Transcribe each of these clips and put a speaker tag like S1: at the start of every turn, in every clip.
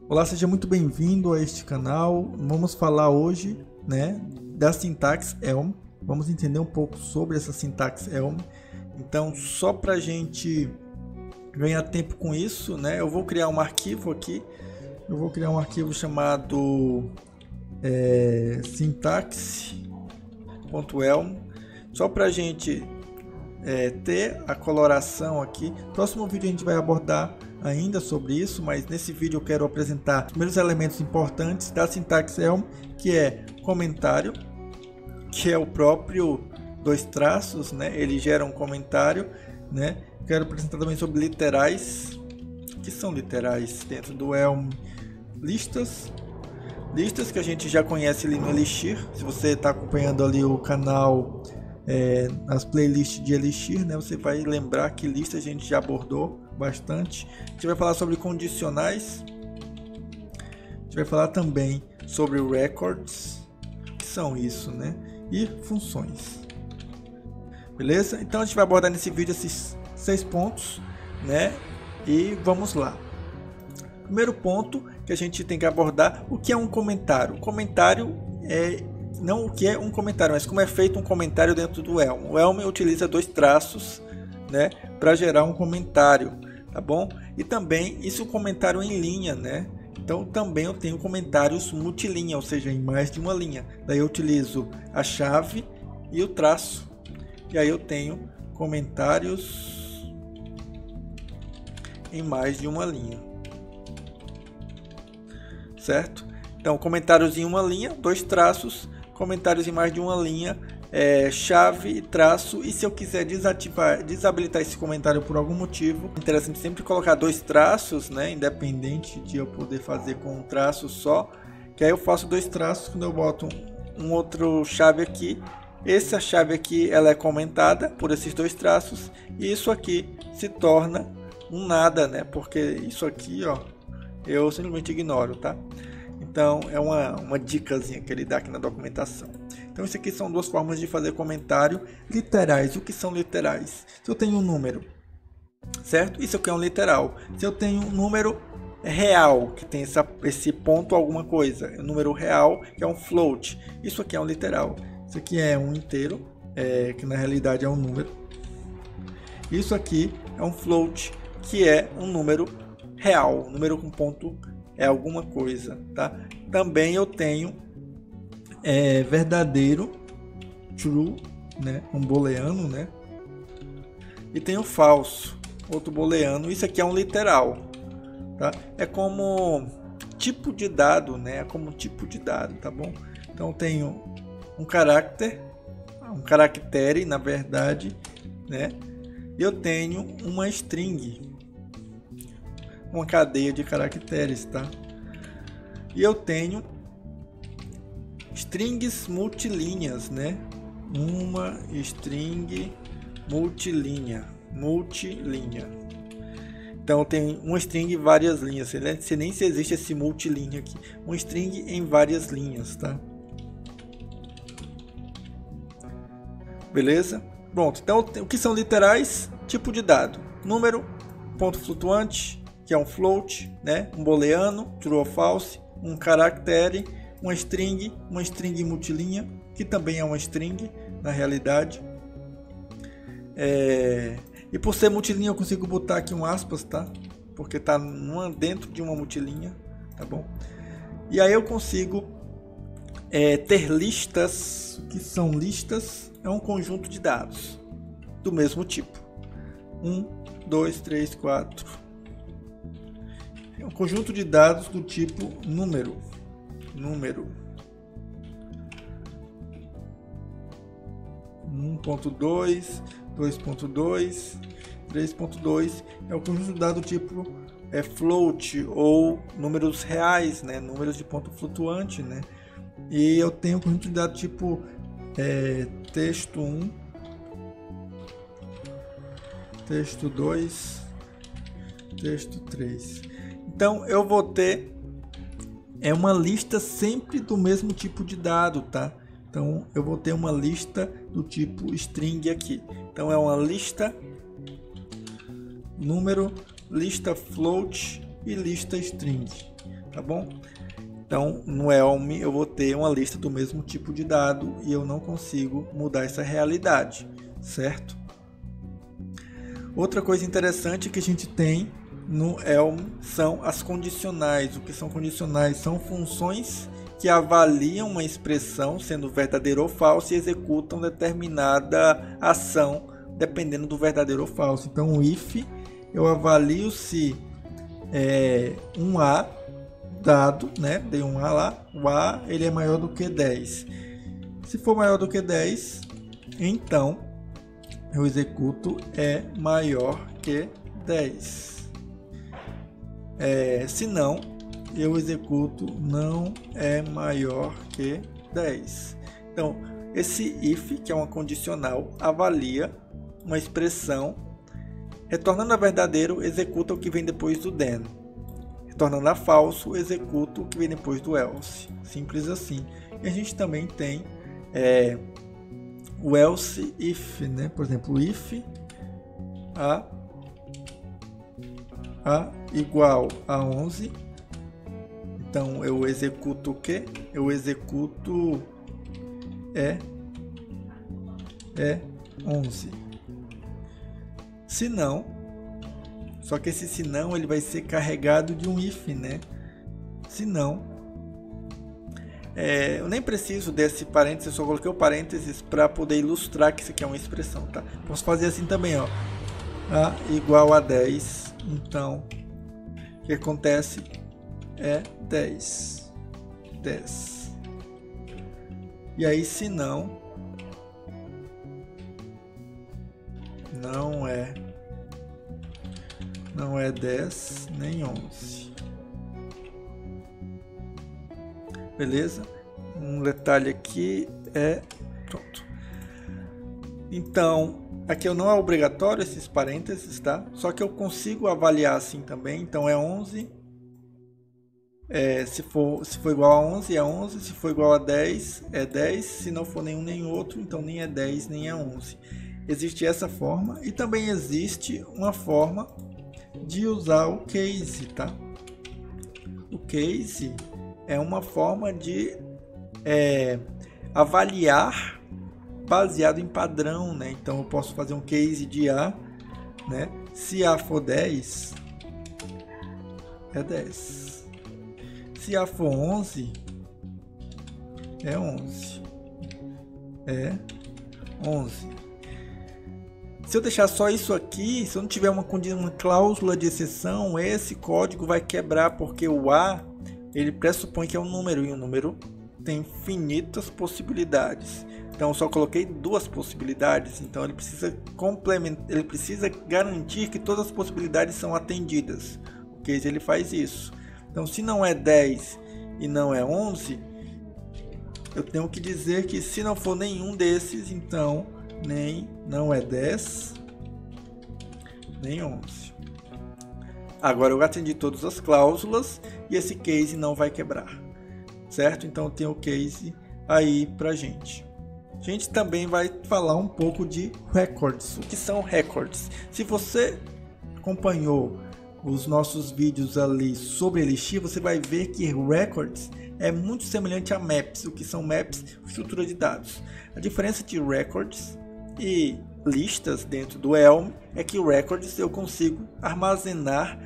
S1: Olá, seja muito bem-vindo a este canal. Vamos falar hoje, da sintaxe Elm. Vamos entender um pouco sobre essa sintaxe Elm. Então, só para a gente ganhar tempo com isso, eu vou criar um arquivo aqui. Eu vou criar um arquivo chamado syntax.elm, só para a gente ter a coloração aqui. Próximo vídeo a gente vai abordar ainda sobre isso, mas nesse vídeo eu quero apresentar os primeiros elementos importantes da sintaxe Elm, que é comentário, que é o próprio dois traços, ele gera um comentário, Quero apresentar também sobre literais. O que são literais dentro do Elm? Listas que a gente já conhece ali no Elixir. Se você está acompanhando ali o canal, as playlists de Elixir, você vai lembrar que lista a gente já abordou bastante. A gente vai falar sobre condicionais, a gente vai falar também sobre records, que são isso, e funções. Beleza? Então a gente vai abordar nesse vídeo esses 6 pontos, e vamos lá. Primeiro ponto que a gente tem que abordar: o que é um comentário? O comentário não o que é um comentário, mas como é feito um comentário dentro do Elm. O Elm utiliza dois traços, para gerar um comentário, tá bom? E também isso é um comentário em linha, Então também eu tenho comentários multilinha, ou seja, em mais de uma linha. Daí eu utilizo a chave e o traço. E aí eu tenho comentários em mais de uma linha. Certo? Então, comentários em uma linha, dois traços, comentários em mais de uma linha, chave e traço. E se eu quiser desabilitar esse comentário por algum motivo, é interessante sempre colocar dois traços, independente de eu poder fazer com um traço só, que aí eu faço dois traços. Quando eu boto um outro chave aqui, essa chave aqui ela é comentada por esses dois traços, e isso aqui se torna um nada, porque isso aqui, eu simplesmente ignoro, tá? Então é uma dicasinha que ele dá aqui na documentação. Então isso aqui são duas formas de fazer comentário. Literais. O que são literais? Se eu tenho um número, certo? Isso aqui é um literal. Se eu tenho um número real, que tem esse ponto alguma coisa, um número real, que é um float, isso aqui é um literal. Isso aqui é um inteiro, que na realidade é um número. Isso aqui é um float, que é um número real, um número com ponto é alguma coisa, tá? Também eu tenho verdadeiro, true, um booleano, e tenho falso, outro booleano. Isso aqui é um literal, tá? É como tipo de dado, é como tipo de dado, tá bom? Então eu tenho um caractere, na verdade, eu tenho uma string, uma cadeia de caracteres, tá? E eu tenho strings multilinhas, uma string multilinha. Então eu tenho uma string em várias linhas. Se nem se existe esse multilinha aqui, uma string em várias linhas, tá? Beleza? Pronto. Então o que são literais? Tipo de dado: número, ponto flutuante, que é um float, um booleano, true ou false, um caractere, uma string multilinha, que também é uma string na realidade. E por ser multilinha eu consigo botar aqui um aspas, tá? Porque tá dentro de uma multilinha, tá bom? E aí eu consigo ter listas. O que são listas? É um conjunto de dados do mesmo tipo. 1, 2, 3, 4. É um conjunto de dados do tipo número. 1.2, 2.2, 3.2 é o conjunto de dados do tipo float, ou números reais, números de ponto flutuante, E eu tenho um conjunto de dados tipo texto 1, texto 2, texto 3. Então eu vou ter uma lista sempre do mesmo tipo de dado, tá? Então eu vou ter uma lista do tipo string aqui. Então é uma lista número, lista float e lista string. tá bom? Então, no Elm eu vou ter uma lista do mesmo tipo de dado e eu não consigo mudar essa realidade, certo? Outra coisa interessante que a gente tem no Elm são as condicionais. O que são condicionais? São funções que avaliam uma expressão sendo verdadeira ou falsa e executam determinada ação dependendo do verdadeiro ou falso. Então, o if eu avalio se um A dado, né? Dei um A lá, o A ele é maior do que 10. Se for maior do que 10, então eu executo é maior que 10. Se não, eu executo não é maior que 10. Então, esse if, que é uma condicional, avalia uma expressão, retornando a verdadeiro, executa o que vem depois do then. Retornando a falso, executa o que vem depois do else. Simples assim. E a gente também tem o else if, né? Por exemplo, if a igual a 11. Então eu executo o que? Eu executo 11. Se não, só que esse se não ele vai ser carregado de um if, né? Se não, eu nem preciso desse parênteses, eu só coloquei o parênteses para poder ilustrar que isso aqui é uma expressão, tá? Posso fazer assim também, ó. A igual a 10, então o que acontece é 10. E aí se não, não é 10 nem 11. Beleza? Um detalhe aqui pronto. Então, aqui não é obrigatório esses parênteses, tá? Só que eu consigo avaliar assim também. Então é 11. Se for igual a 11, é 11. Se for igual a 10, é 10. Se não for nenhum nem outro, então nem é 10 nem é 11. Existe essa forma e também existe uma forma de usar o case, tá? O case é uma forma de avaliar baseado em padrão, né? Então eu posso fazer um case de A, né? Se A for 10, é 10. Se A for 11, é 11. É 11. Se eu deixar só isso aqui, se eu não tiver uma cláusula de exceção, esse código vai quebrar, porque o A ele pressupõe que é um número, e um número tem infinitas possibilidades. Então eu só coloquei duas possibilidades, então ele precisa complementar, ele precisa garantir que todas as possibilidades são atendidas. O case ele faz isso. Então se não é 10 e não é 11, eu tenho que dizer que se não for nenhum desses, então não é 10 nem 11. Agora eu atendi todas as cláusulas e esse case não vai quebrar, certo? Então tem o case aí pra gente. A gente também vai falar um pouco de records. O que são records? Se você acompanhou os nossos vídeos ali sobre Elixir, você vai ver que records é muito semelhante a maps. O que são maps? Estrutura de dados. A diferença de records e listas dentro do Elm é que records eu consigo armazenar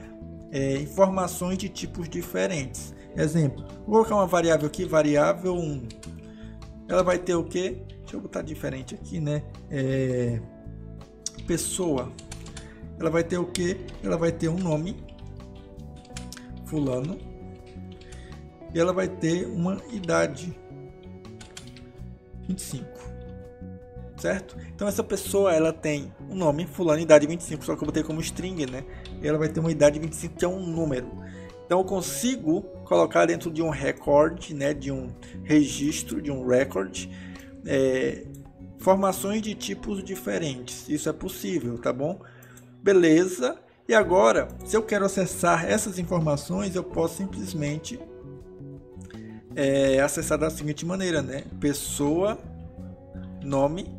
S1: informações de tipos diferentes. Exemplo, vou colocar uma variável aqui, variável 1. Ela vai ter o que? Deixa eu botar diferente aqui, né? Pessoa. Ela vai ter o que? Ela vai ter um nome, fulano, e ela vai ter uma idade, 25, certo? Então essa pessoa ela tem um nome, fulano, idade 25, só que eu botei como string, né? E ela vai ter uma idade 25 que é um número. Então eu consigo colocar dentro de um record, né? De um registro, de um record, informações de tipos diferentes. Isso é possível, tá bom? Beleza. E agora, se eu quero acessar essas informações, eu posso simplesmente acessar da seguinte maneira, né? Pessoa, nome,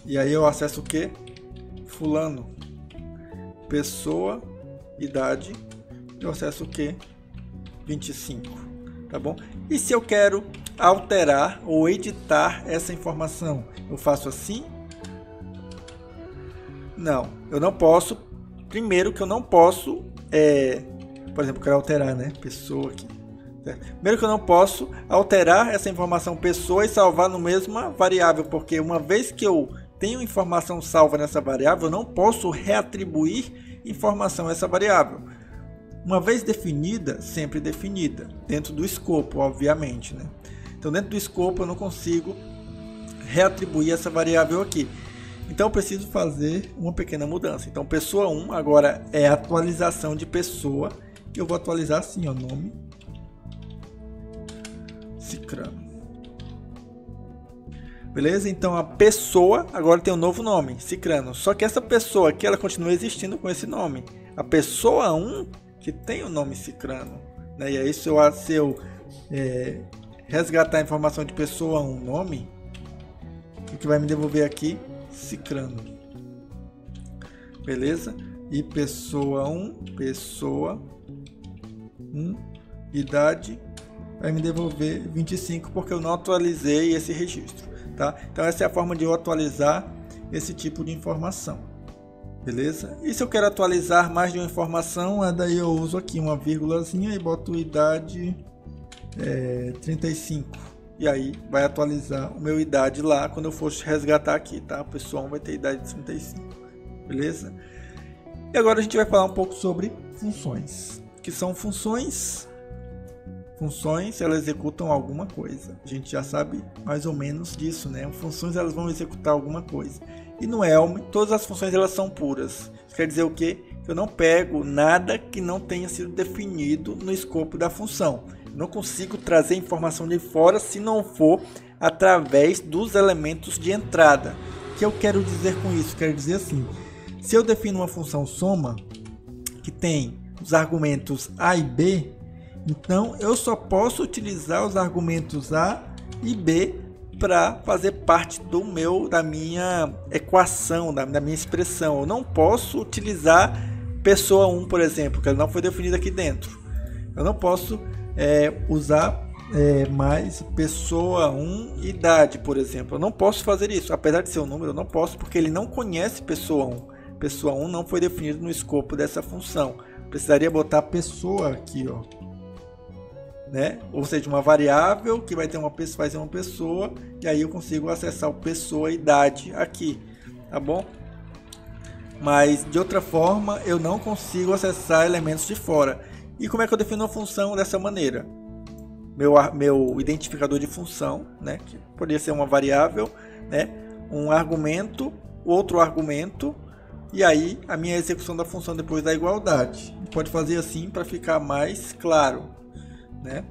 S1: e aí eu acesso o que? Fulano. Pessoa, idade, eu acesso o que? 25, tá bom? E se eu quero alterar ou editar essa informação, eu faço assim? Não, eu não posso. Primeiro que eu não posso, por exemplo, eu quero alterar, né, pessoa aqui. Primeiro que eu não posso alterar essa informação pessoa e salvar no mesma variável, porque uma vez que eu tenho informação salva nessa variável, eu não posso reatribuir informação a essa variável. Uma vez definida, sempre definida, dentro do escopo, obviamente, né? Então, dentro do escopo, eu não consigo reatribuir essa variável aqui. Então, eu preciso fazer uma pequena mudança. Então, pessoa 1 agora é atualização de pessoa. Eu vou atualizar assim, ó, nome Cicrano. Beleza? Então, a pessoa agora tem um novo nome, Cicrano. Só que essa pessoa aqui, ela continua existindo com esse nome. A pessoa 1 que tem o nome Cicrano, né? E aí se eu resgatar a informação de pessoa 1 nome, o que vai me devolver aqui? Cicrano. Beleza? E pessoa 1, idade, vai me devolver 25 porque eu não atualizei esse registro, tá? Então essa é a forma de eu atualizar esse tipo de informação. Beleza? E se eu quero atualizar mais de uma informação, daí eu uso aqui uma vírgulazinha e boto idade 35. E aí vai atualizar o meu idade lá quando eu for resgatar aqui, tá? A pessoa 1 vai ter idade de 35. Beleza? E agora a gente vai falar um pouco sobre funções. O que são funções? Funções, elas executam alguma coisa. A gente já sabe mais ou menos disso, né? Funções, elas vão executar alguma coisa. E no Elm, todas as funções elas são puras. Isso quer dizer o quê? Que eu não pego nada que não tenha sido definido no escopo da função. Eu não consigo trazer informação de fora se não for através dos elementos de entrada. O que eu quero dizer com isso? Quero dizer assim, se eu defino uma função soma, que tem os argumentos A e B, então eu só posso utilizar os argumentos A e B para fazer parte da minha equação, da minha expressão. Eu não posso utilizar pessoa 1, por exemplo, que ela não foi definida aqui dentro. Eu não posso usar mais pessoa 1 idade, por exemplo. Eu não posso fazer isso. Apesar de ser um número, eu não posso, porque ele não conhece pessoa 1. Pessoa 1 não foi definido no escopo dessa função. Precisaria botar pessoa aqui, ó. Né? Ou seja, uma variável que vai ter vai ser uma pessoa, e aí eu consigo acessar o pessoa idade aqui, tá bom? Mas de outra forma eu não consigo acessar elementos de fora. E como é que eu defino uma função dessa maneira? Meu identificador de função, né? Que poderia ser uma variável, né? Um argumento, outro argumento, e aí a minha execução da função depois da igualdade. Pode fazer assim para ficar mais claro, né?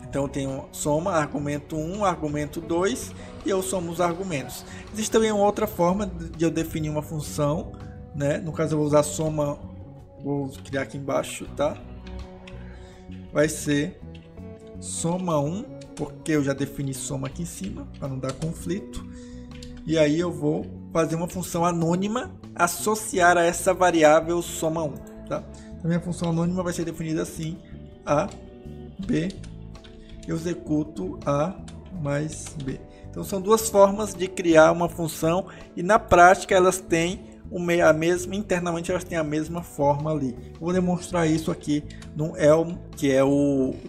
S1: Então eu tenho soma, argumento 1, argumento 2, e eu somo os argumentos. Existe também uma outra forma de eu definir uma função, né? No caso eu vou usar soma, vou criar aqui embaixo, tá? Vai ser soma 1, porque eu já defini soma aqui em cima, para não dar conflito. E aí eu vou fazer uma função anônima, associar a essa variável soma 1, tá? A minha função anônima vai ser definida assim, A, B, eu executo A mais B. Então são duas formas de criar uma função e na prática elas têm a mesma, internamente elas têm a mesma forma ali. Eu vou demonstrar isso aqui no Elm, que é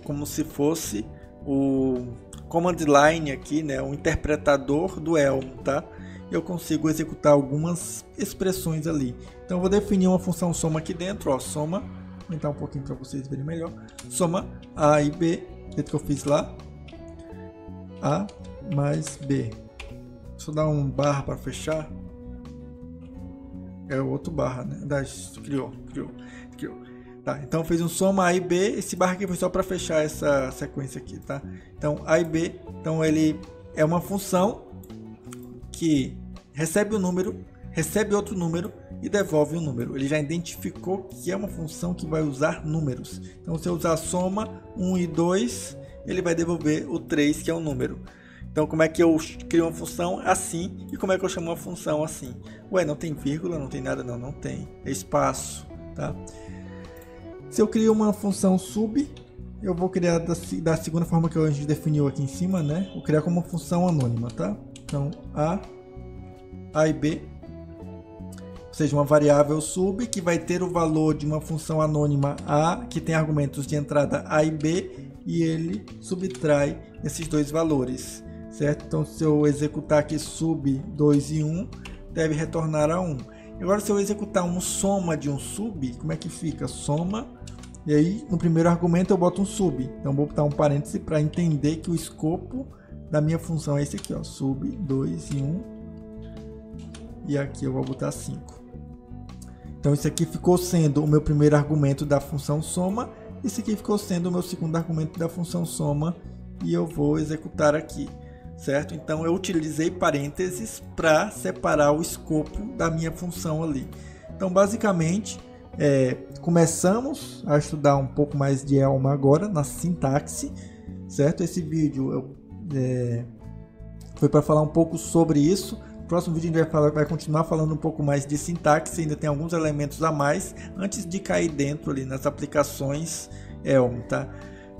S1: como se fosse o command line aqui, né, o interpretador do Elm, tá? Eu consigo executar algumas expressões ali. Então eu vou definir uma função soma aqui dentro, ó, soma. Vou aumentar um pouquinho para vocês verem melhor. Soma A e B, do jeito que eu fiz lá. A mais B. Deixa eu dar um barra para fechar. É o outro barra, né? Criou. Tá, então fez um soma A e B. Esse barra aqui foi só para fechar essa sequência aqui, tá? Então A e B, então ele é uma função que recebe um número, recebe outro número e devolve um número. Ele já identificou que é uma função que vai usar números. Então se eu usar soma 1 e 2, ele vai devolver o 3, que é um número. Então como é que eu crio uma função assim e como é que eu chamo uma função assim? Ué, não tem vírgula, não tem nada, não tem. É espaço, tá? Se eu crio uma função sub, eu vou criar da segunda forma que a gente definiu aqui em cima, né? Vou criar como função anônima, tá? Então, A e B, ou seja, uma variável sub que vai ter o valor de uma função anônima A, que tem argumentos de entrada A e B, e ele subtrai esses dois valores, certo? Então, se eu executar aqui sub 2 e 1, deve retornar a 1. Agora, se eu executar um soma de um sub, como é que fica? Soma, e aí no primeiro argumento eu boto um sub. Então, vou botar um parêntese para entender que o escopo da minha função é esse aqui, ó, sub 2 e 1. E aqui eu vou botar 5. Então, isso aqui ficou sendo o meu primeiro argumento da função soma. Esse aqui ficou sendo o meu segundo argumento da função soma. E eu vou executar aqui, certo? Então, eu utilizei parênteses para separar o escopo da minha função ali. Então, basicamente, começamos a estudar um pouco mais de Elm agora, na sintaxe, certo? Esse vídeo foi para falar um pouco sobre isso. No próximo vídeo a gente vai continuar falando um pouco mais de sintaxe, ainda tem alguns elementos a mais, antes de cair dentro ali nas aplicações Elm, tá?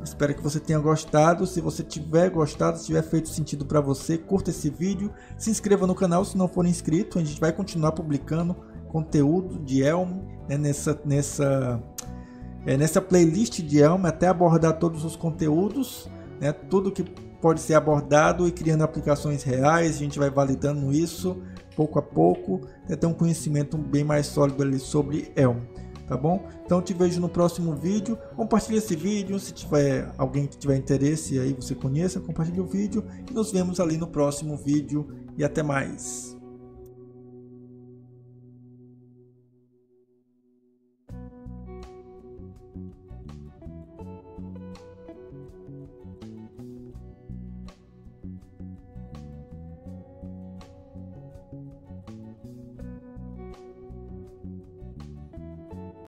S1: Espero que você tenha gostado. Se você tiver gostado, se tiver feito sentido para você, curta esse vídeo, se inscreva no canal se não for inscrito. A gente vai continuar publicando conteúdo de Elm, né, nessa playlist de Elm, até abordar todos os conteúdos, né, tudo que pode ser abordado e criando aplicações reais. A gente vai validando isso pouco a pouco, até ter um conhecimento bem mais sólido ali sobre Elm. Tá bom? Então te vejo no próximo vídeo. Compartilhe esse vídeo, se tiver alguém que tiver interesse aí você conheça, compartilhe o vídeo e nos vemos ali no próximo vídeo e até mais.